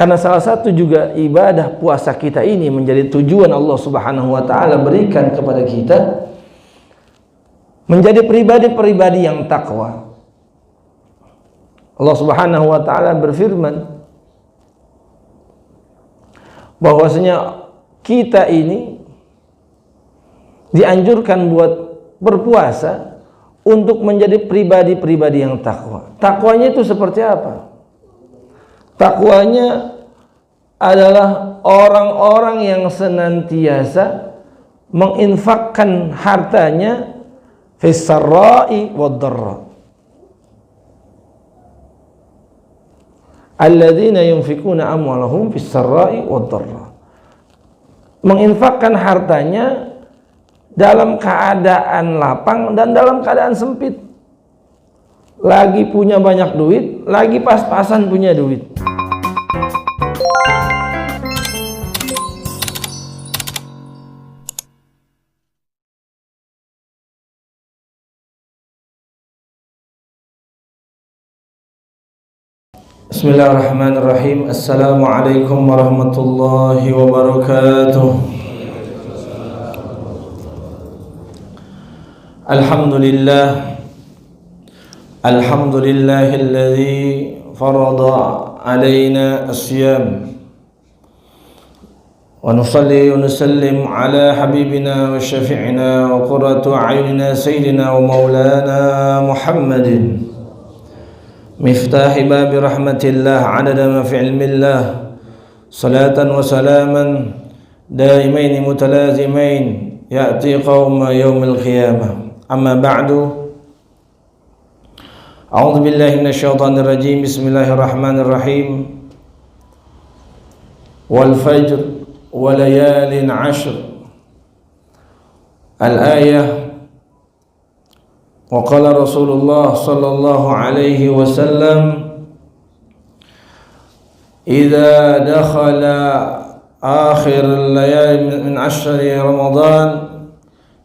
Karena salah satu juga ibadah puasa kita ini menjadi tujuan Allah Subhanahu wa taala berikan kepada kita menjadi pribadi-pribadi yang takwa. Allah Subhanahu wa taala berfirman bahwasanya kita ini dianjurkan buat berpuasa untuk menjadi pribadi-pribadi yang takwa. Takwanya itu seperti apa? Takwanya adalah orang-orang yang senantiasa menginfakkan hartanya fis sarra'i wad dharra. Alladzina yunfikuna amwalahum fis sarra'i wad dharra. Menginfakkan hartanya dalam keadaan lapang dan dalam keadaan sempit. Lagi punya banyak duit, lagi pas-pasan punya duit. Bismillahirrahmanirrahim. Assalamualaikum warahmatullahi wabarakatuh. Alhamdulillahilladzi farada alaina as-siyam wa nusalli wa nusallim ala habibina wa syafi'ina wa qurratu a'yunina sayyidina wa maulana Muhammadin miftahi babi rahmatillah adada ma fi ilmillah salatan wa salaman daimaini mutalazimain ya'ti qawma yawmil qiyamah amma ba'du. A'udzu billahi minasyaitonir rajim. Bismillahirrahmanirrahim. Wal fajr wa layalin 'ashr. Al-ayah. Wa qala Rasulullah sallallahu alaihi wasallam idza dakhala akhir al-layali min 'ashri Ramadan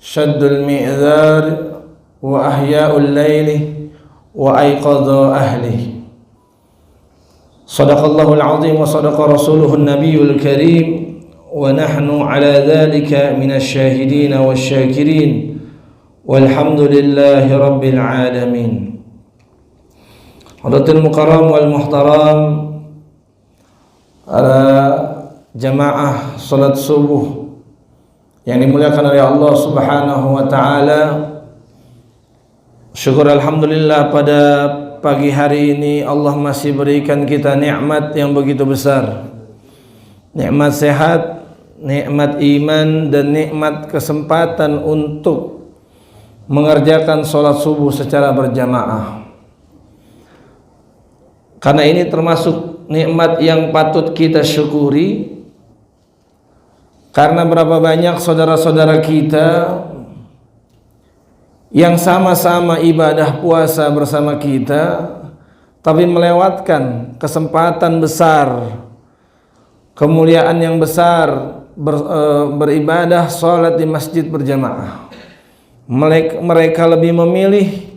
shaddul mi'zar wa ahya'ul layli wa aiqadha ahli. Sadaqallahul azim wa sadaqa rasuluhun nabiyul karim wa nahnu ala dhalika minasy syahidin wasyakirin walhamdulillahi rabbil alamin. Hadirin mukarram wal muhtaram, ala jamaah salat subuh yang dimuliakan oleh Allah Subhanahu wa taala. Syukur alhamdulillah pada pagi hari ini Allah masih berikan kita nikmat yang begitu besar. Nikmat sehat, nikmat iman, dan nikmat kesempatan untuk mengerjakan sholat subuh secara berjamaah. Karena ini termasuk nikmat yang patut kita syukuri. Karena berapa banyak saudara-saudara kita yang sama-sama ibadah puasa bersama kita, tapi melewatkan kesempatan besar, kemuliaan yang besar beribadah sholat di masjid berjamaah. Mereka lebih memilih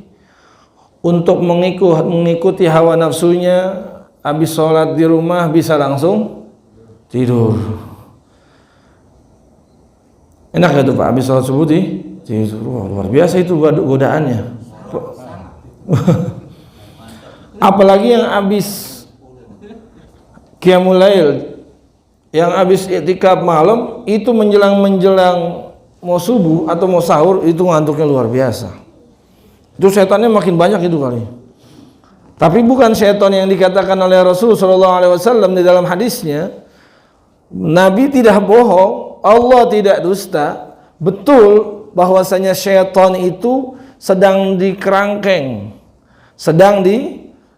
untuk mengikuti hawa nafsunya. Habis sholat di rumah bisa langsung tidur. Enak gak tuh Pak? Habis sholat subuh tidur. Luar biasa itu godaannya. Apalagi yang habis qiyamul lail, yang habis i'tikaf malam, itu menjelang mau subuh atau mau sahur, itu ngantuknya luar biasa. Itu setannya makin banyak itu kali. Tapi bukan setan yang dikatakan oleh Rasul SAW di dalam hadisnya. Nabi tidak bohong, Allah tidak dusta. Betul bahwasanya syaitan itu sedang dikerangkeng, sedang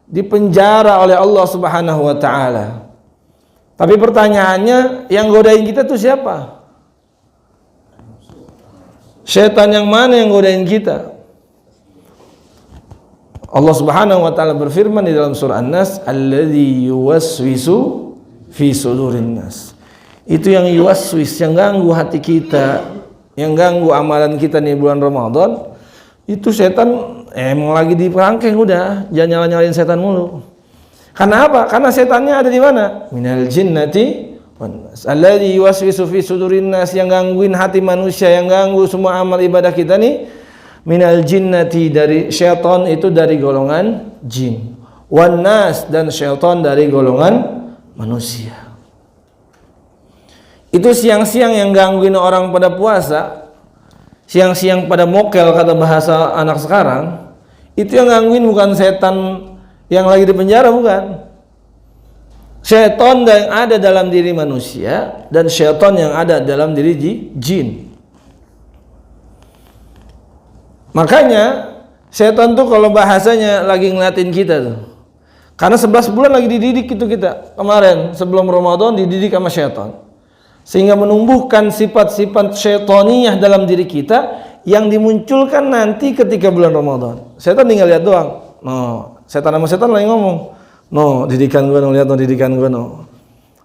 dipenjara oleh Allah Subhanahu wa taala. Tapi pertanyaannya, yang godain kita tuh siapa? Syaitan yang mana yang godain kita? Allah Subhanahu wa taala berfirman di dalam surah An-Nas, alladzi yuwaswisu fi sudurin nas. Itu yang yuwaswis, yang ganggu hati kita, yang ganggu amalan kita di bulan Ramadan. Itu setan emang lagi diperangkeng, udah jangan nyalain setan mulu. Karena apa? Karena setannya ada di mana? Minal jinnati wan nas. Alladzi yuwaswisu fi sudurin nas, yang gangguin hati manusia, yang ganggu semua amal ibadah kita nih. Minal jinnati, dari syaitan itu dari golongan jin. Wan nas, dan syaitan dari golongan manusia. Itu siang-siang yang gangguin orang pada puasa, siang-siang pada mokel kata bahasa anak sekarang. Itu yang gangguin bukan setan yang lagi di penjara, bukan. Syaitan yang ada dalam diri manusia dan syaitan yang ada dalam diri jin. Makanya syaitan tuh kalau bahasanya lagi ngeliatin kita tuh. Karena 11 bulan lagi dididik itu kita. Kemarin sebelum Ramadan dididik sama syaitan. Sehingga menumbuhkan sifat-sifat syaitaniyah dalam diri kita yang dimunculkan nanti ketika bulan Ramadan. Syaitan tinggal lihat doang. Setan sama setan lagi ngomong. Didikan gua lihat didikan gua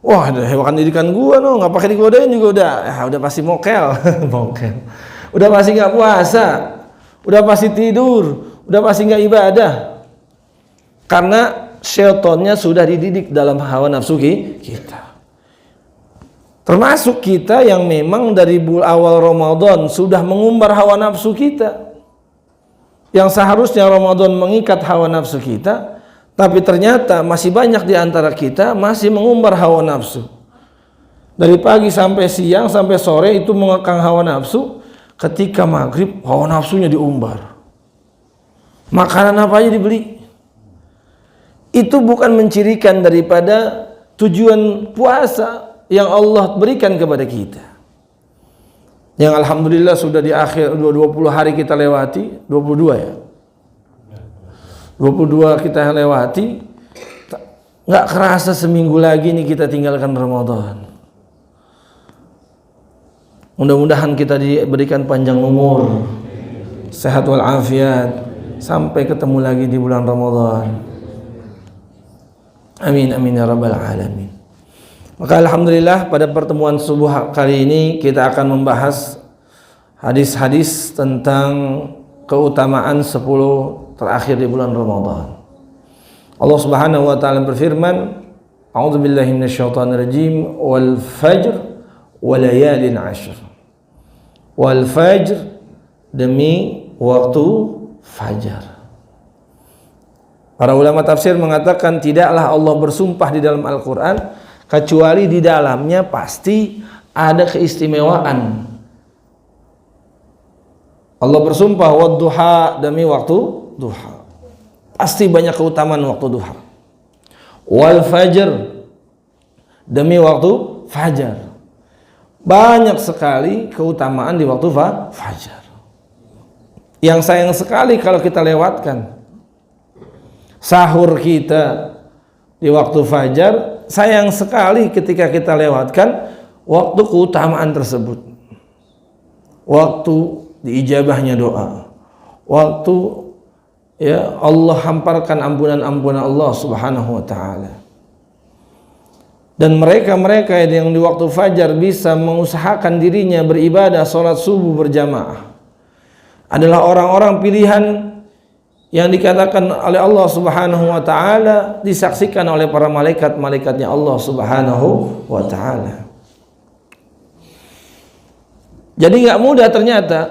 Wah, bukan didikan gua enggak pakai digodain juga udah pasti mokel. Mokel. Udah pasti enggak puasa. Udah pasti tidur, udah pasti enggak ibadah. Karena syaitannya sudah dididik dalam hawa nafsu kita. Termasuk kita yang memang dari awal Ramadan sudah mengumbar hawa nafsu kita. Yang seharusnya Ramadan mengikat hawa nafsu kita, tapi ternyata masih banyak di antara kita masih mengumbar hawa nafsu. Dari pagi sampai siang sampai sore itu mengekang hawa nafsu. Ketika maghrib hawa nafsunya diumbar. Makanan apa aja dibeli. Itu bukan mencirikan daripada tujuan puasa yang Allah berikan kepada kita. Yang alhamdulillah sudah di akhir 20 hari kita lewati, 22 ya. 22 kita lewati. Nggak kerasa seminggu lagi nih kita tinggalkan Ramadan. Mudah-mudahan kita diberikan panjang umur, sehat walafiat, sampai ketemu lagi di bulan Ramadan. Amin amin ya rabbal alamin. Maka alhamdulillah pada pertemuan subuh kali ini kita akan membahas hadis-hadis tentang keutamaan 10 terakhir di bulan Ramadan. Allah Subhanahu wa taala berfirman, A'udzubillahi minasyaitonirrajim, wal fajr walayalin ashr. Wal fajr, demi waktu fajar. Para ulama tafsir mengatakan tidaklah Allah bersumpah di dalam Al-Quran kecuali di dalamnya pasti ada keistimewaan. Allah bersumpah wadduha, demi waktu duha. Pasti banyak keutamaan waktu duha. Wal fajr, demi waktu fajar. Banyak sekali keutamaan di waktu fajar. Yang sayang sekali kalau kita lewatkan. Sahur kita di waktu fajar, sayang sekali ketika kita lewatkan waktu keutamaan tersebut. Waktu diijabahnya doa. Waktu ya Allah hamparkan ampunan-ampunan Allah Subhanahu wa taala. Dan mereka-mereka yang di waktu fajar bisa mengusahakan dirinya beribadah salat subuh berjamaah adalah orang-orang pilihan yang dikatakan oleh Allah Subhanahu wa taala, disaksikan oleh para malaikat-malaikatnya Allah Subhanahu wa taala. Jadi enggak mudah ternyata.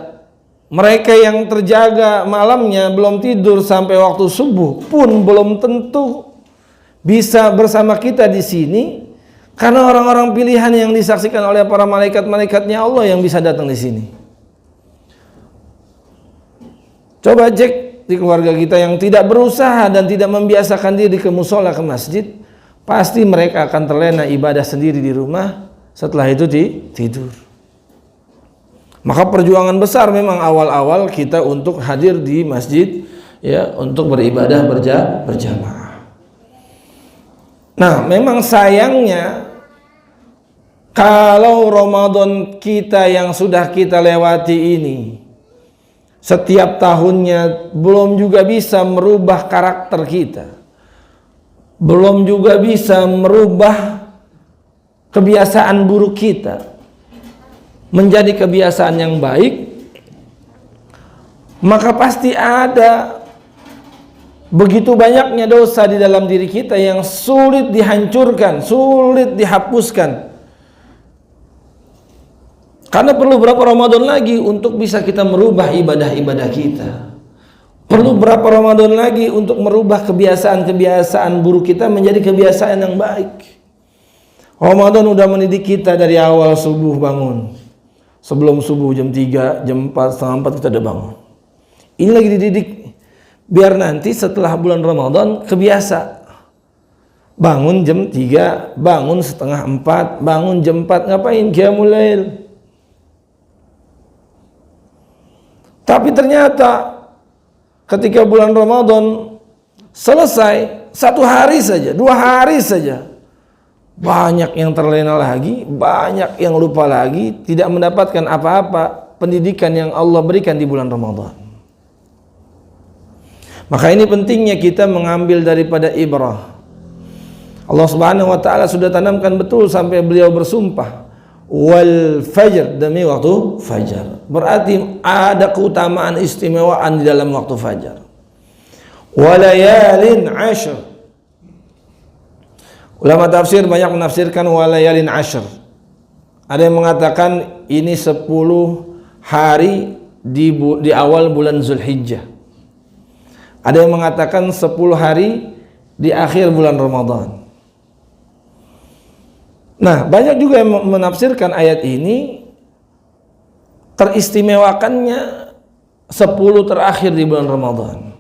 Mereka yang terjaga malamnya belum tidur sampai waktu subuh pun belum tentu bisa bersama kita di sini. Karena orang-orang pilihan yang disaksikan oleh para malaikat-malaikatnya Allah yang bisa datang di sini. Coba cek di keluarga kita yang tidak berusaha dan tidak membiasakan diri ke musola, ke masjid, pasti mereka akan terlena ibadah sendiri di rumah, setelah itu tidur. Maka perjuangan besar memang awal-awal kita untuk hadir di masjid, ya, untuk beribadah berjamaah. Nah, memang sayangnya kalau Ramadan kita yang sudah kita lewati ini setiap tahunnya belum juga bisa merubah karakter kita, belum juga bisa merubah kebiasaan buruk kita menjadi kebiasaan yang baik, maka pasti ada Begitu banyaknya dosa di dalam diri kita yang sulit dihancurkan, sulit dihapuskan. Karena perlu berapa Ramadan lagi untuk bisa kita merubah ibadah-ibadah kita. Perlu berapa Ramadan lagi untuk merubah kebiasaan-kebiasaan buruk kita menjadi kebiasaan yang baik. Ramadan udah mendidik kita dari awal subuh bangun. Sebelum subuh jam 3, jam 4, setengah 4 kita udah bangun. Ini lagi dididik. Biar nanti setelah bulan Ramadan kebiasa. Bangun jam 3, bangun setengah 4, bangun jam 4, ngapain? Qiyamul Lail. Tapi ternyata ketika bulan Ramadan selesai, 1 hari saja, 2 hari saja, banyak yang terlena lagi, banyak yang lupa lagi, tidak mendapatkan apa-apa pendidikan yang Allah berikan di bulan Ramadan. Maka ini pentingnya kita mengambil daripada ibrah. Allah Subhanahu wa taala sudah tanamkan betul sampai beliau bersumpah, wal fajr, demi waktu fajar. Berarti ada keutamaan istimewaan di dalam waktu fajar. Walayalin ashr. Ulama tafsir banyak menafsirkan walayalin ashr. Ada yang mengatakan ini 10 hari di awal bulan Zulhijjah. Ada yang mengatakan 10 hari di akhir bulan Ramadan. Nah, banyak juga yang menafsirkan ayat ini teristimewakannya 10 terakhir di bulan Ramadan.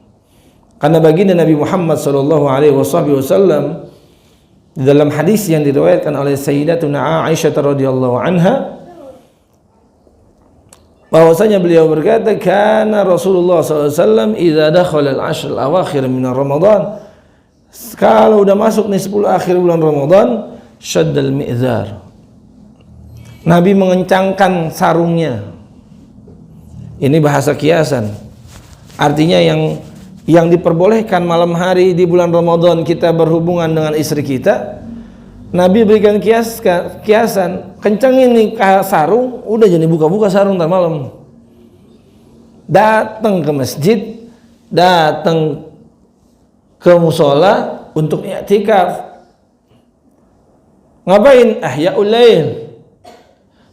Karena baginda Nabi Muhammad SAW di dalam hadis yang diriwayatkan oleh Sayyidatuna Aisyah radhiyallahu anha, bahwasanya beliau berkata, kana Rasulullah SAW idza dakhala al-ashr al-awakhir min Ramadan, kalau udah masuk nih 10 akhir bulan Ramadan, syaddal mi'zar, Nabi mengencangkan sarungnya. Ini bahasa kiasan, artinya yang diperbolehkan malam hari di bulan Ramadan kita berhubungan dengan istri kita, Nabi berikan kiasan, kencengin nih sarung, udah jadi buka-buka sarung ntar malam. Datang ke masjid, datang ke musola untuk i'tikaf. Ngapain? Ahyaul lail.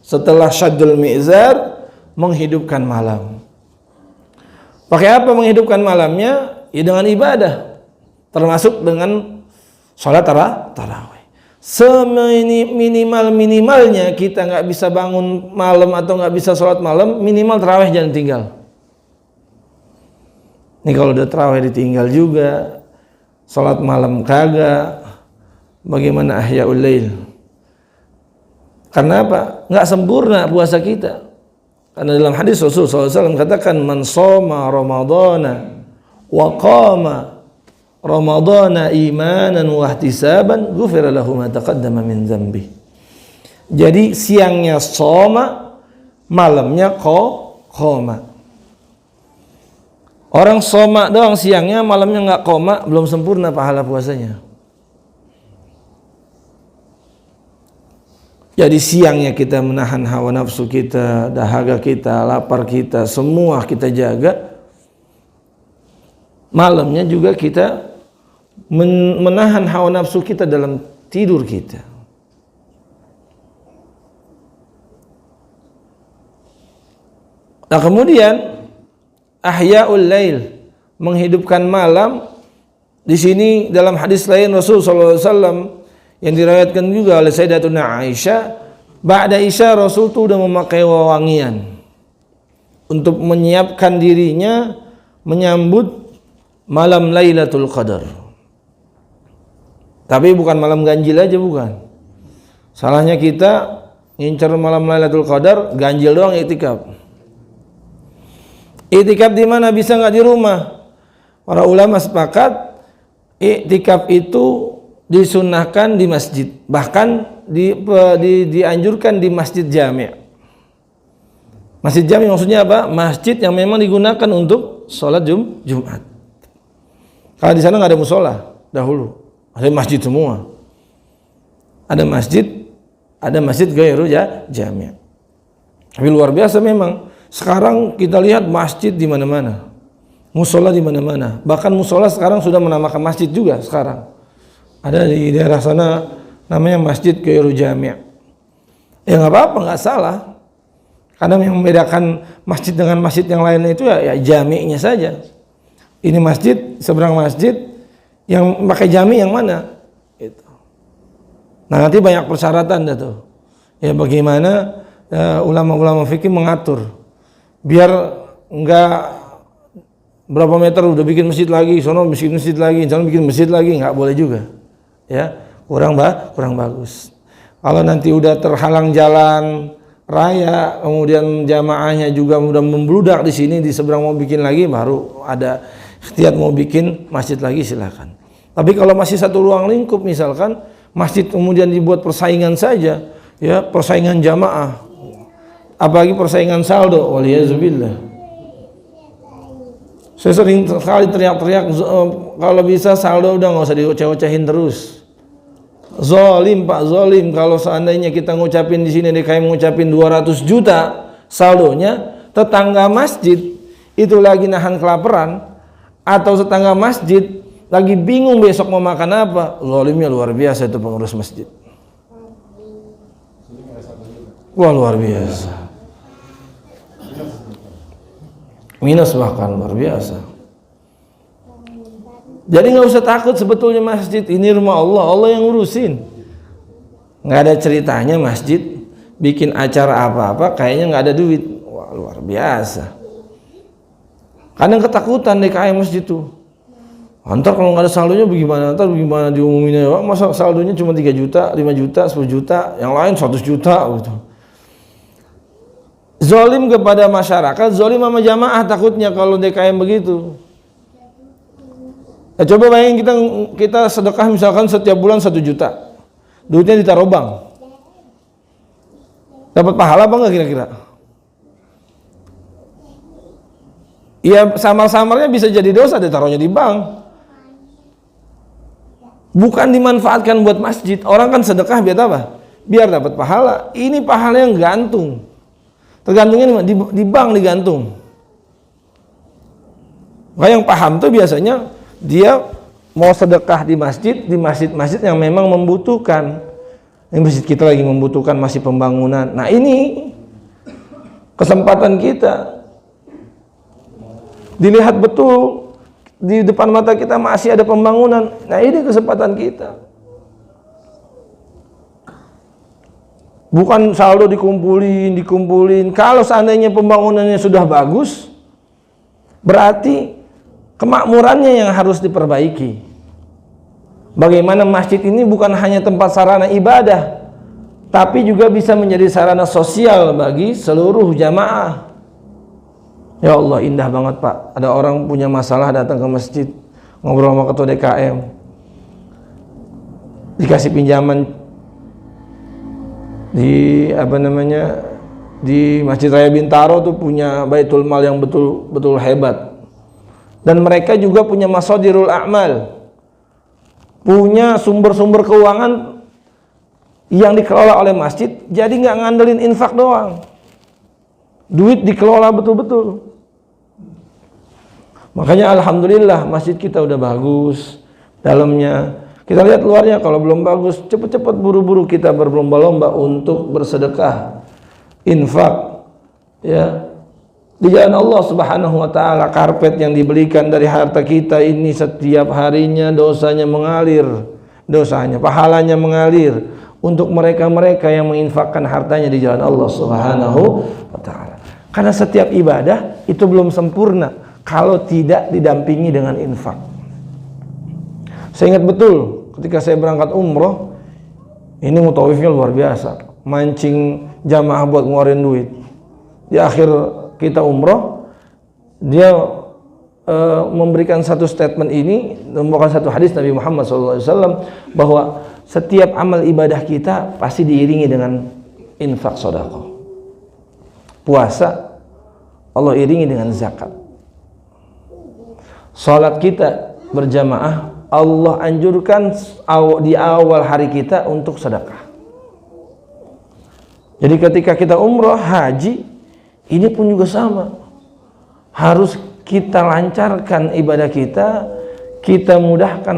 Setelah syaddul mi'zar, menghidupkan malam. Pakai apa menghidupkan malamnya? Ya dengan ibadah, termasuk dengan sholat tarawih. Seminimal-minimalnya kita nggak bisa bangun malam atau nggak bisa sholat malam, minimal tarawih jangan tinggal. Ini kalau udah tarawih ditinggal juga, sholat malam kagak, bagaimana ahyaul lail? Karena apa? Nggak sempurna puasa kita. Karena dalam hadis Rasulullah SAW katakan, man shoma ramadana wa qama Ramadana imanan wa ihtisaban ghufira lahu ma taqaddama min dzambi. Jadi siangnya shoma, malamnya qoma. Orang shoma doang siangnya, malamnya enggak qoma, belum sempurna pahala puasanya. Jadi siangnya kita menahan hawa nafsu kita, dahaga kita, lapar kita, semua kita jaga. Malamnya juga kita menahan hawa nafsu kita dalam tidur kita. Nah kemudian ahyaul lail, menghidupkan malam. Di sini dalam hadis lain Rasulullah SAW yang diriwayatkan juga oleh Sayyidatuna Aisyah, ba'da Isya Rasul itu sudah memakai wewangian untuk menyiapkan dirinya menyambut malam Lailatul Qadar. Tapi bukan malam ganjil aja, bukan. Salahnya kita ngincar malam Lailatul Qadar, ganjil doang i'tikaf. I'tikaf di mana? Bisa nggak di rumah? Para ulama sepakat i'tikaf itu disunahkan di masjid, bahkan dianjurkan di masjid jami'. Masjid jami' maksudnya apa? Masjid yang memang digunakan untuk sholat Jumat. Kalau di sana nggak ada musola dahulu. Ada masjid semua. Ada masjid ghairu jami'. Tapi luar biasa memang. Sekarang kita lihat masjid di mana-mana. Musola di mana-mana. Bahkan musola sekarang sudah menamakan masjid juga sekarang. Ada di daerah sana namanya Masjid Khairul Jami'. Ya nggak apa-apa, nggak salah. Karena yang membedakan masjid dengan masjid yang lainnya itu ya jami'nya saja. Ini masjid, seberang masjid, yang pakai jami' yang mana? Itu. Nah nanti banyak persyaratan dah tuh. Ya bagaimana ulama-ulama fikih mengatur biar enggak berapa meter udah bikin masjid lagi, sono bikin masjid lagi, sono bikin masjid lagi, nggak boleh juga. Ya, kurang bagus. Kalau nanti udah terhalang jalan raya, kemudian jamaahnya juga udah membludak di sini, di seberang mau bikin lagi, baru ada ikhtiar mau bikin masjid lagi, silakan. Tapi kalau masih satu ruang lingkup misalkan, masjid kemudian dibuat persaingan saja, ya persaingan jamaah, apalagi persaingan saldo, waliyazubillah. Saya sering sekali teriak-teriak, kalau bisa saldo udah nggak usah dioceh-ocehin terus. Zolim Pak, zolim. Kalau seandainya kita ngucapin di sini DKM ngucapin 200 juta saldonya, tetangga masjid itu lagi nahan kelaparan, atau tetangga masjid lagi bingung besok mau makan apa, zolimnya luar biasa itu pengurus masjid. Wah luar biasa. Minus bahkan luar biasa. Jadi nggak usah takut sebetulnya masjid ini rumah Allah, Allah yang ngurusin. Nggak ada ceritanya masjid bikin acara apa-apa kayaknya nggak ada duit. Wah luar biasa. Kadang ketakutan DKM masjid itu. Antar kalau nggak ada saldonya bagaimana? Antar bagaimana diumuminnya? Wah, masa saldonya cuma 3 juta, 5 juta, 10 juta, yang lain 100 juta gitu. Zolim kepada masyarakat, zolim sama jamaah takutnya kalau DKM begitu. Nah, coba bayangin kita sedekah misalkan setiap bulan 1 juta, duitnya ditaruh bank, dapat pahala apa enggak kira-kira? Ya samar-samarnya bisa jadi dosa ditaruhnya di bank. Bukan dimanfaatkan buat masjid. Orang kan sedekah biar apa? Biar dapat pahala. Ini pahala yang gantung. Tergantungnya di bank digantung. Maka yang paham tuh biasanya dia mau sedekah di masjid-masjid yang memang membutuhkan. Ini masjid kita lagi membutuhkan masih pembangunan. Nah ini kesempatan kita. Dilihat betul di depan mata kita masih ada pembangunan. Nah ini kesempatan kita. Bukan saldo dikumpulin. Kalau seandainya pembangunannya sudah bagus, berarti kemakmurannya yang harus diperbaiki. Bagaimana masjid ini bukan hanya tempat sarana ibadah, tapi juga bisa menjadi sarana sosial bagi seluruh jamaah. Ya Allah, indah banget Pak. Ada orang punya masalah datang ke masjid, ngobrol sama ketua DKM, dikasih pinjaman di di Masjid Raya Bintaro tuh punya baitul mal yang betul-betul hebat, dan mereka juga punya masadirul a'mal, punya sumber-sumber keuangan yang dikelola oleh masjid, jadi nggak ngandelin infak doang, duit dikelola betul-betul. Makanya alhamdulillah masjid kita udah bagus dalamnya. Kita lihat luarnya, kalau belum bagus, cepat-cepat buru-buru kita berlomba-lomba untuk bersedekah, infak, ya di jalan Allah Subhanahu wa taala. Karpet yang dibelikan dari harta kita ini setiap harinya dosanya mengalir, pahalanya mengalir untuk mereka-mereka yang menginfakkan hartanya di jalan Allah Subhanahu wa taala. Karena setiap ibadah itu belum sempurna kalau tidak didampingi dengan infak. Saya ingat betul ketika saya berangkat umroh, ini mutawifnya luar biasa, mancing jamaah buat ngeluarin duit. Di akhir kita umroh, dia memberikan satu statement ini, membawakan satu hadis Nabi Muhammad SAW, bahwa setiap amal ibadah kita pasti diiringi dengan infak sedekah. Puasa Allah iringi dengan zakat. Salat kita berjamaah Allah anjurkan di awal hari kita untuk sedekah. Jadi ketika kita umroh, haji, ini pun juga sama. Harus kita lancarkan ibadah kita mudahkan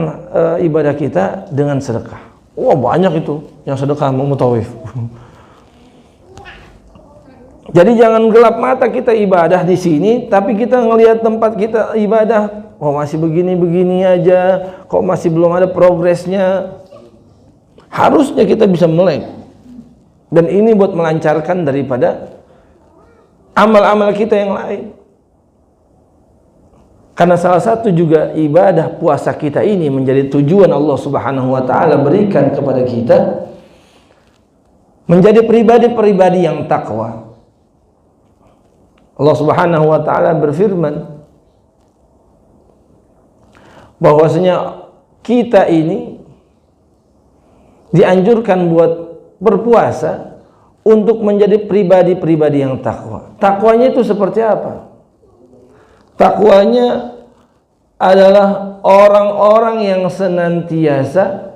ibadah kita dengan sedekah. Wah, banyak itu yang sedekah mutawif. Jadi jangan gelap mata kita ibadah di sini, tapi kita ngelihat tempat kita ibadah, kok masih begini-begini aja, kok masih belum ada progresnya. Harusnya kita bisa melek. Dan ini buat melancarkan daripada amal-amal kita yang lain. Karena salah satu juga ibadah puasa kita ini menjadi tujuan Allah Subhanahu wa taala berikan kepada kita menjadi pribadi-pribadi yang takwa. Allah Subhanahu wa taala berfirman bahwasanya kita ini dianjurkan buat berpuasa untuk menjadi pribadi-pribadi yang takwa. Takwanya itu seperti apa? Takwanya adalah orang-orang yang senantiasa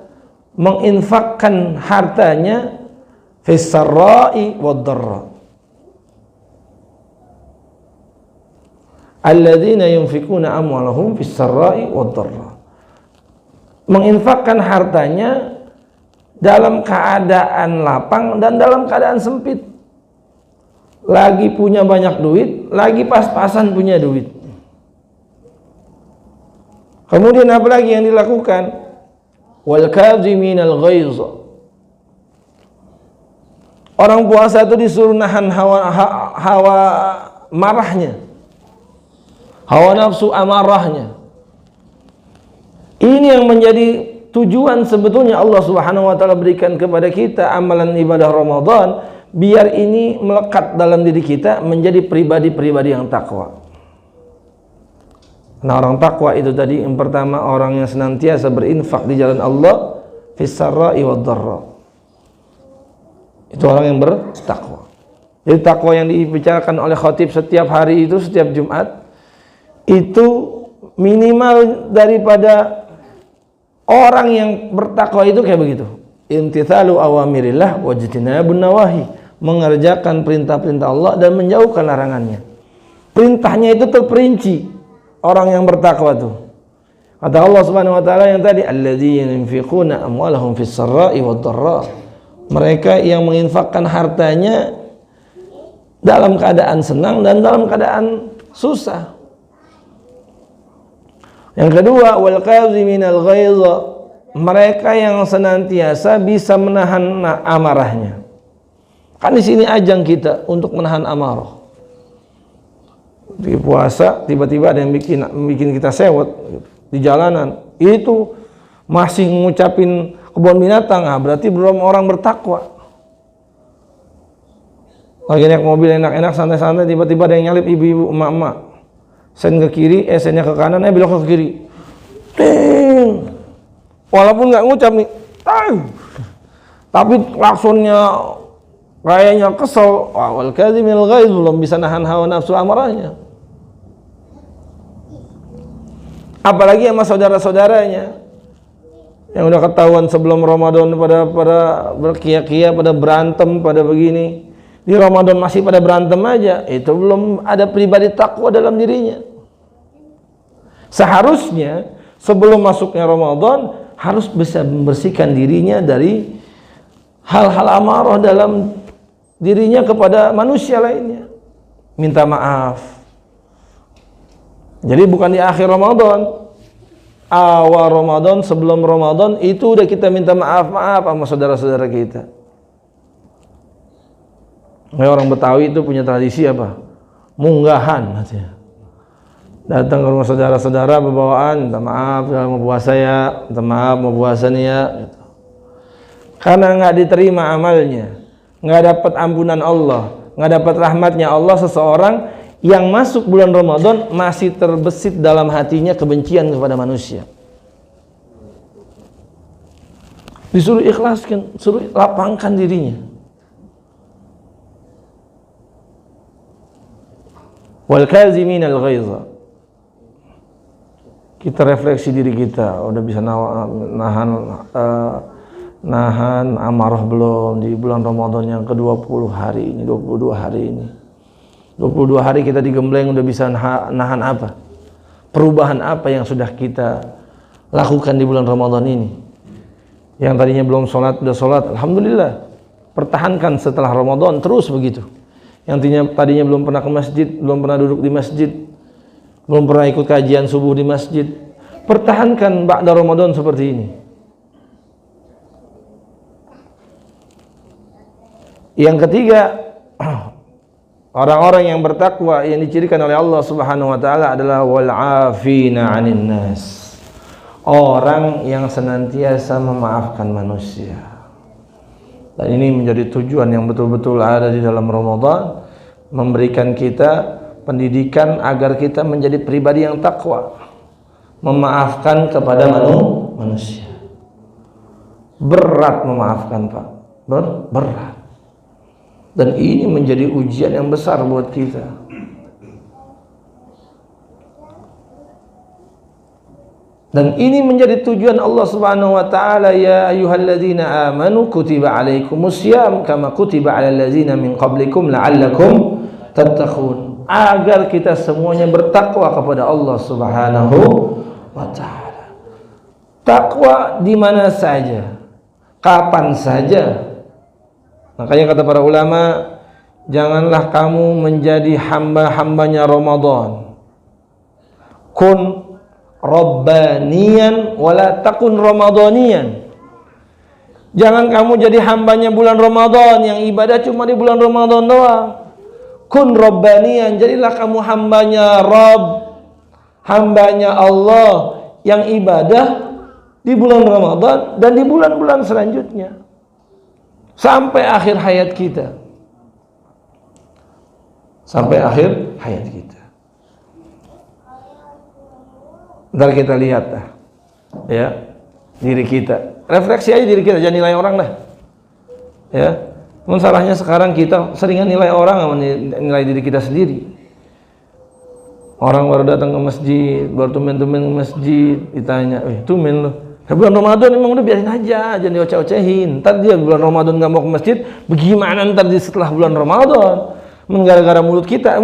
menginfakkan hartanya fis sarra'i wad dharra. Alladzina yunfikuna amwalahum fis sarra'i wad dharra. Menginfakkan hartanya dalam keadaan lapang dan dalam keadaan sempit. Lagi punya banyak duit, lagi pas-pasan punya duit. Kemudian apa lagi yang dilakukan? Wal kadhiminal ghaiz. Orang puasa itu disuruh nahan hawa marahnya, hawa nafsu amarahnya. Ini yang menjadi tujuan sebetulnya Allah Subhanahu wa taala berikan kepada kita amalan ibadah Ramadan, biar ini melekat dalam diri kita menjadi pribadi-pribadi yang takwa. Nah, orang takwa itu tadi yang pertama orang yang senantiasa berinfak di jalan Allah fis sarra'i wad dharra. Itu orang yang bertakwa. Jadi takwa yang dibicarakan oleh khatib setiap hari itu, setiap Jumat, itu minimal daripada orang yang bertakwa itu kayak begitu. Imtithalu awamirillah wajtinabun nawahi, mengerjakan perintah-perintah Allah dan menjauhkan larangannya. Perintahnya itu terperinci. Orang yang bertakwa itu. Kata Allah Subhanahu wa taala yang tadi, alladzina yunfiquna amwalahum fis sarra'i wad dharra. Mereka yang menginfakkan hartanya dalam keadaan senang dan dalam keadaan susah. Yang kedua, wal kadhiminal ghaiz. Mereka yang senantiasa bisa menahan amarahnya. Kan di sini ajang kita untuk menahan amarah. Di puasa tiba-tiba ada yang bikin kita sewot di jalanan, itu masih ngucapin kebun binatang, berarti belum orang bertakwa. Lagi naik mobil enak-enak santai-santai, tiba-tiba ada yang nyalip ibu-ibu emak-emak, sen ke kiri, sennya ke kanan, belok ke kiri, ting, walaupun nggak ngucap nih, tapi klaksonnya kayaknya kesel. Wal kadhimil ghaiz, belum bisa nahan hawa nafsu amarahnya. Apalagi sama saudara-saudaranya yang udah ketahuan sebelum Ramadan pada berkia-kia, pada berantem, pada begini. Di Ramadan masih pada berantem aja, itu belum ada pribadi takwa dalam dirinya. Seharusnya sebelum masuknya Ramadan harus bisa membersihkan dirinya dari hal-hal amarah dalam dirinya kepada manusia lainnya. Minta maaf. Jadi bukan di akhir Ramadan, awal Ramadan, sebelum Ramadan itu udah kita minta maaf sama saudara-saudara kita. Orang Betawi itu punya tradisi apa? Munggahan katanya. Datang ke rumah saudara-saudara berbawaan, minta maaf mau puasa ya, minta maaf mau puasa nih ya, gitu. Karena nggak diterima amalnya, nggak dapat ampunan Allah, nggak dapat rahmatnya Allah, seseorang yang masuk bulan Ramadan masih terbesit dalam hatinya kebencian kepada manusia. Disuruh ikhlaskan, suruh lapangkan dirinya. Wal kaziminal ghaiz. Kita refleksi diri kita, udah bisa nahan amarah belum di bulan Ramadan yang ke-20 hari ini, 22 hari ini. 22 hari kita digembleng udah bisa nahan apa? Perubahan apa yang sudah kita lakukan di bulan Ramadan ini? Yang tadinya belum sholat, udah sholat, alhamdulillah. Pertahankan setelah Ramadan terus begitu. Yang tadinya belum pernah ke masjid, belum pernah duduk di masjid, belum pernah ikut kajian subuh di masjid, pertahankan ba'da Ramadan seperti ini. Yang ketiga, orang-orang yang bertakwa yang dicirikan oleh Allah Subhanahu wa taala adalah wal 'afina 'anil nas. Orang yang senantiasa memaafkan manusia. Dan ini menjadi tujuan yang betul-betul ada di dalam Ramadan, memberikan kita pendidikan agar kita menjadi pribadi yang takwa, memaafkan kepada manusia. Berat memaafkan, Pak. Berat. Dan ini menjadi ujian yang besar buat kita. Dan ini menjadi tujuan Allah Subhanahu wa taala, ya ayyuhalladzina amanu kutiba alaikumusiyam kama kutiba alal ladzina min qablikum la'allakum tattaqun. Agar kita semuanya bertakwa kepada Allah Subhanahu wa taala. Takwa di mana saja, kapan saja. Makanya kata para ulama, janganlah kamu menjadi hamba-hambanya Ramadan. Kun Rabbaniyan wala takun Ramadaniyan. Jangan kamu jadi hambanya bulan Ramadan yang ibadah cuma di bulan Ramadan doang. Kun Rabbaniyan, jadilah kamu hambanya Rabb, hambanya Allah yang ibadah di bulan Ramadan dan di bulan-bulan selanjutnya sampai akhir hayat kita. Sampai akhir hayat kita. Ntar kita lihat dah, ya, diri kita, refleksi aja diri kita, jangan nilai orang dah, ya. Salahnya sekarang kita seringan nilai orang sama nilai diri kita sendiri. Orang baru datang ke masjid, baru tumen-tumen ke masjid, ditanya, tumen lo, bulan Ramadan emang udah biarin aja, jangan dioceh-ocehin. Ntar dia bulan Ramadan nggak mau ke masjid, bagaimana ntar setelah bulan Ramadan? Gara-gara mulut kita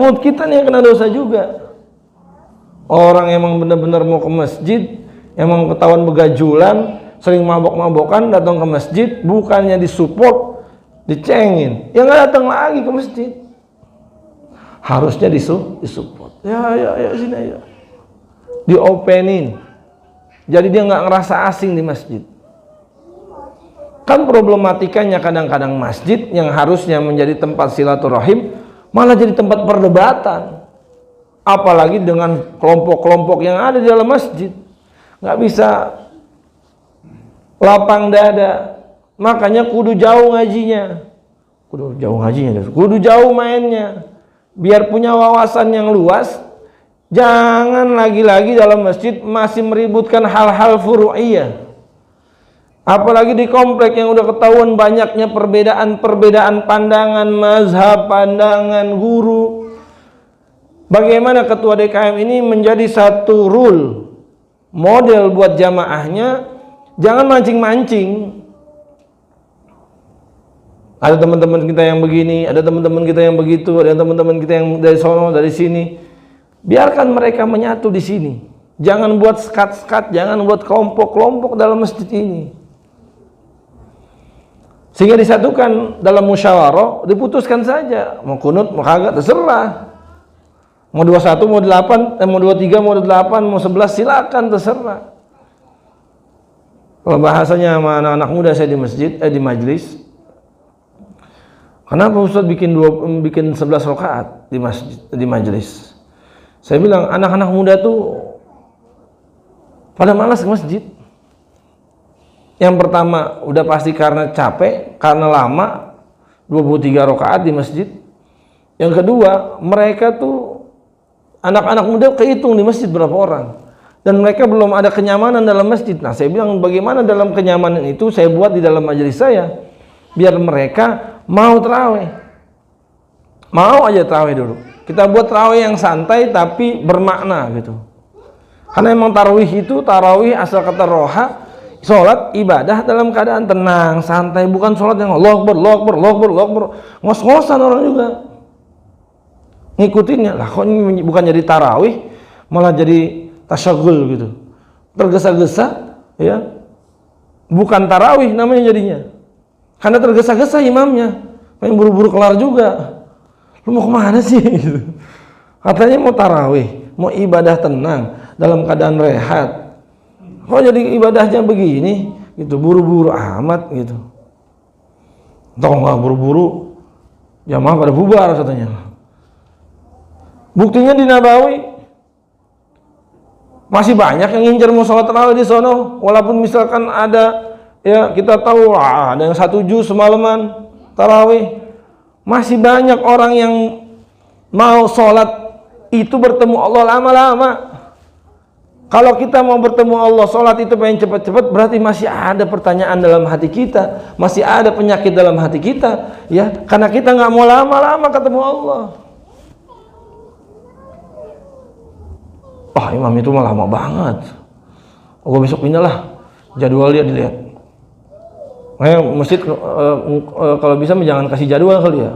nih yang kena dosa juga. Orang emang benar-benar mau ke masjid, emang ketahuan begajulan, sering mabok-mabokan, datang ke masjid, bukannya disupport, dicengin, ya nggak datang lagi ke masjid. Harusnya disupport. Ya sini aja, diopenin. Jadi dia nggak ngerasa asing di masjid. Kan problematikanya kadang-kadang masjid yang harusnya menjadi tempat silaturahim malah jadi tempat perdebatan. Apalagi dengan kelompok-kelompok yang ada di dalam masjid, nggak bisa lapang dada. Makanya kudu jauh ngajinya, kudu jauh mainnya, biar punya wawasan yang luas. Jangan lagi-lagi dalam masjid masih meributkan hal-hal furu'iyah. Apalagi di komplek yang udah ketahuan banyaknya perbedaan pandangan, mazhab, pandangan guru. Bagaimana ketua DKM ini menjadi satu rule model buat jamaahnya, jangan mancing-mancing. Ada teman-teman kita yang begini, ada teman-teman kita yang begitu, ada teman-teman kita yang dari sono, dari sini. Biarkan mereka menyatu di sini. Jangan buat skat-skat, jangan buat kelompok-kelompok dalam masjid ini. Sehingga disatukan dalam musyawarah, diputuskan saja. Mau kunut, mau kagak, terserah. Mau 21, mau 8, mau 23, mau 8, mau 11, silakan, terserah. Kalau bahasanya sama anak-anak muda saya di masjid, di majelis, kenapa Ustaz bikin 11 rakaat di masjid, di majelis? Saya bilang anak-anak muda tuh pada malas ke masjid. Yang pertama udah pasti karena capek, karena lama 23 rakaat di masjid. Yang kedua, mereka tuh anak-anak muda kehitung di masjid berapa orang, dan mereka belum ada kenyamanan dalam masjid. Nah, saya bilang bagaimana dalam kenyamanan itu saya buat di dalam majelis saya, biar mereka mau tarawih, mau aja tarawih dulu. Kita buat tarawih yang santai tapi bermakna gitu. Karena emang tarawih asal kata roha, sholat ibadah dalam keadaan tenang, santai, bukan sholat yang Allahu Akbar, ngos-ngosan orang juga. ngikutinnya. Lah kok ini bukan jadi tarawih, malah jadi tasyagul gitu. Tergesa-gesa, ya. Bukan tarawih namanya jadinya. Karena tergesa-gesa imamnya, pengen buru-buru kelar juga. Lu mau kemana sih? Gitu. Katanya mau tarawih, mau ibadah tenang dalam keadaan rehat. Kok jadi ibadahnya begini? Gitu, buru-buru amat gitu. Tahu nggak buru-buru, jamaah pada bubar katanya. Buktinya di Nabawi masih banyak yang ngincer mau sholat tarawih di sono, walaupun misalkan ada, ya kita tahu ada yang 1 juz semalaman tarawih, masih banyak orang yang mau sholat itu bertemu Allah lama-lama. Kalau kita mau bertemu Allah, sholat itu pengen cepat-cepat, berarti masih ada pertanyaan dalam hati kita, masih ada penyakit dalam hati kita, ya, karena kita nggak mau lama-lama ketemu Allah. Wah, imam itu mah lama banget. Oh, besok pindah lah, jadwal dia dilihat. Masjid kalau bisa jangan kasih jadwal kali ya.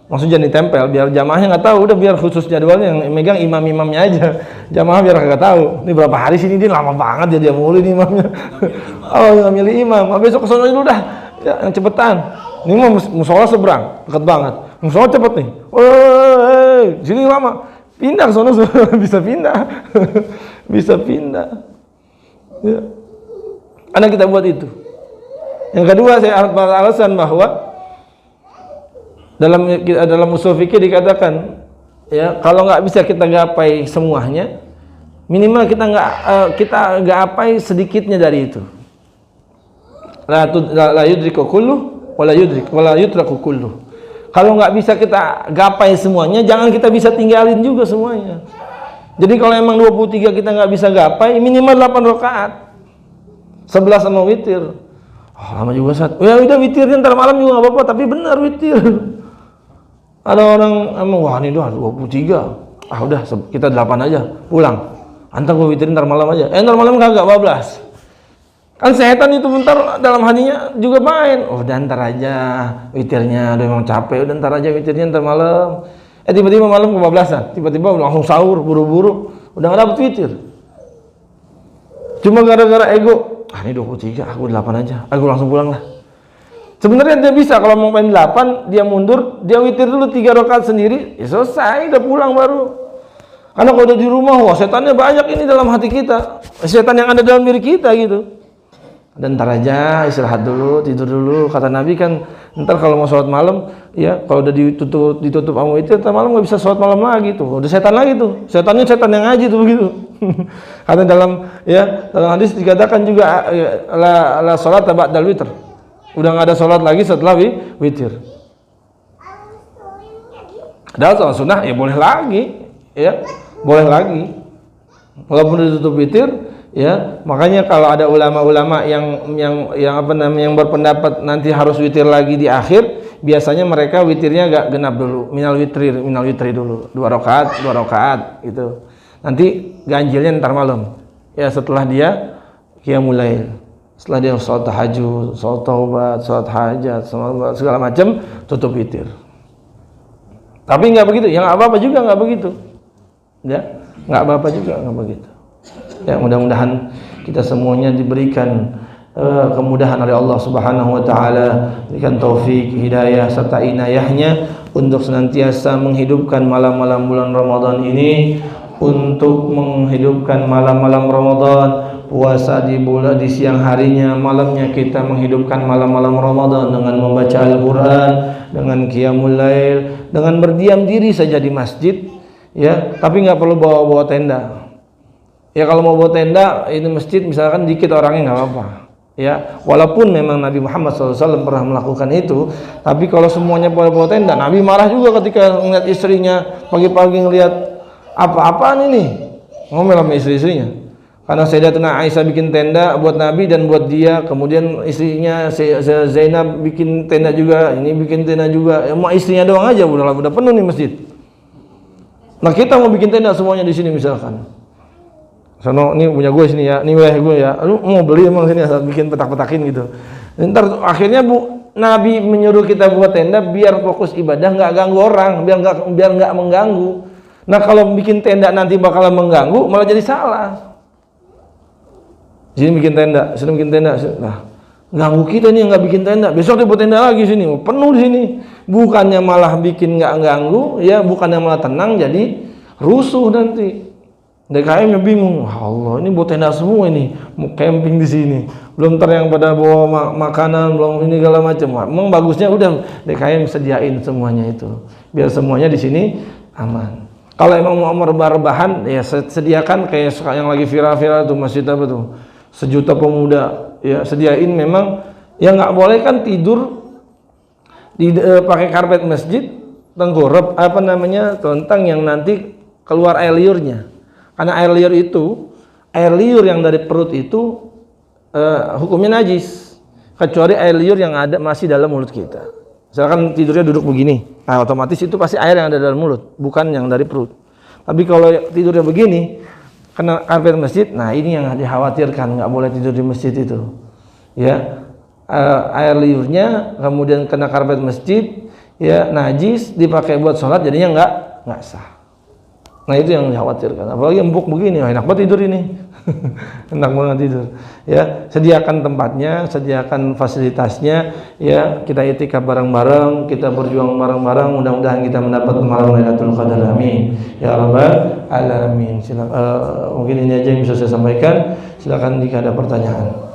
Maksudnya jangan ditempel, biar jamaahnya nggak tahu, udah biar khusus jadwalnya yang megang imam-imamnya aja. Jamaah biar nggak tahu. Ini berapa hari sini dia lama banget ya, dia mulu nih imamnya. Oh, nggak milih imam. Besok kesana dulu dah, ya, yang cepetan. Ini mau musola seberang, dekat banget. Musola cepet nih. Sini lama. Pindah ke sana bisa pindah. Bisa pindah. Ya. Karena kita buat itu. Yang kedua, saya alasan bahwa dalam usul fikih dikatakan, ya, kalau nggak bisa kita gapai semuanya, minimal kita gapai sedikitnya dari itu. La yudriku kullu wala yudraku kullu. Kalau nggak bisa kita gapai semuanya, jangan kita bisa tinggalin juga semuanya. Jadi kalau emang 23 kita nggak bisa gapai, minimal 8 rakaat, 11 sama witir. Oh, lama juga Ustaz. Ya udah witirnya ntar malam juga nggak apa-apa, tapi benar witir. Ada orang emang, wah ini udah 23. Ah udah kita 8 aja, pulang. Antar gua witirin ntar malam aja. Ntar malam kagak 12. Kan setan itu bentar dalam hatinya juga main. Oh, udah ntar aja witirnya, udah emang capek, udah ntar aja witirnya ntar malam. Tiba-tiba malam kebablasan, tiba-tiba langsung sahur buru-buru, udah nggak dapet witir. Cuma gara-gara ego, ini 23, aku 8 aja, aku langsung pulang lah. Sebenarnya dia bisa, kalau mau main 8, dia mundur, dia witir dulu 3 rakaat sendiri, ya selesai, udah pulang baru. Karena kalau udah di rumah, wah setannya banyak ini dalam hati kita, setan yang ada dalam diri kita gitu. Dan ntar aja istirahat dulu, tidur dulu. Kata Nabi kan, ntar kalau mau sholat malam, ya kalau udah ditutup sama witir, ntar malam nggak bisa sholat malam lagi tuh. Udah setan lagi tuh. Setannya setan yang ngaji tuh begitu. Karena dalam hadis dikatakan juga la sholat ba'dal witr. Udah nggak ada sholat lagi setelah witir. Padahal sholat sunnah ya boleh lagi, ya boleh lagi. Walaupun ditutup witir, ya makanya kalau ada ulama-ulama yang berpendapat nanti harus witir lagi di akhir, biasanya mereka witirnya agak genap dulu, minal witri dulu, 2 rakaat gitu. Nanti ganjilnya ntar malam, ya setelah dia qiyamul lail, setelah dia sholat tahajud, sholat taubat, sholat hajat, segala macam, tutup witir. Tapi nggak begitu, yang apa-apa juga nggak begitu, ya nggak apa-apa juga nggak begitu. Ya, mudah-mudahan kita semuanya diberikan kemudahan oleh Allah Subhanahu wa taala, berikan taufik, hidayah serta inayahnya untuk senantiasa menghidupkan malam-malam bulan Ramadan ini, untuk menghidupkan malam-malam Ramadan, puasa di siang harinya, malamnya kita menghidupkan malam-malam Ramadan dengan membaca Al-Qur'an, dengan qiyamul lail, dengan berdiam diri saja di masjid, ya, tapi nggak perlu bawa-bawa tenda. Ya kalau mau bawa tenda, ini masjid misalkan dikit orangnya nggak apa-apa. Ya, walaupun memang Nabi Muhammad SAW pernah melakukan itu, tapi kalau semuanya bawa tenda, Nabi marah juga ketika ngeliat istrinya pagi-pagi ngeliat apa-apaan ini, ngomel sama istri-istrinya. Karena Sayyidatuna Aisyah bikin tenda buat Nabi dan buat dia, kemudian istrinya Zainab bikin tenda juga, ini bikin tenda juga. Ya, mau istrinya doang aja udah penuh nih masjid. Nah kita mau bikin tenda semuanya di sini misalkan. Sono ini punya gue sini ya, ini wilayah gue ya. Lu mau beli emang sini asal bikin petak-petakin gitu. Ntar akhirnya Nabi menyuruh kita buat tenda biar fokus ibadah, nggak ganggu orang, biar nggak mengganggu. Nah kalau bikin tenda nanti bakalan mengganggu, malah jadi salah. Sini bikin tenda, sini bikin tenda, nah ganggu kita nih yang nggak bikin tenda. Besok dia buat tenda lagi sini, penuh di sini. Bukannya malah bikin nggak ganggu, ya bukannya malah tenang, jadi rusuh nanti. DKM-nya bingung, Allah ini buat tenda semua ini, mau camping di sini, belum yang pada bawa makanan, belum ini segala macam. Memang bagusnya udah DKM sediain semuanya itu, biar semuanya di sini aman. Kalau emang mau rebah-rebahan, ya sediakan kayak yang lagi viral-viral tuh masjid apa tuh, 1 juta pemuda, ya sediain memang. Yang nggak boleh kan tidur di pakai karpet masjid, tengkurap apa namanya, tentang yang nanti keluar air liurnya. Karena air liur yang dari perut itu hukumnya najis, kecuali air liur yang ada masih dalam mulut kita. Misalkan tidurnya duduk begini, nah otomatis itu pasti air yang ada dalam mulut, bukan yang dari perut. Tapi kalau tidurnya begini, kena karpet masjid, nah ini yang dikhawatirkan, nggak boleh tidur di masjid itu. Ya, air liurnya kemudian kena karpet masjid, ya najis, dipakai buat sholat, jadinya nggak sah. Nah itu yang dikhawatirkan. Apalagi empuk begini, enak banget tidur ini. Enak banget tidur. Ya, sediakan tempatnya, sediakan fasilitasnya. Ya, kita itikaf bareng-bareng, kita berjuang bareng-bareng. Mudah-mudahan kita mendapat malam Lailatul Qadar. Amin. Ya Rabbal Alamin. Mungkin ini aja yang bisa saya sampaikan. Silakan jika ada pertanyaan.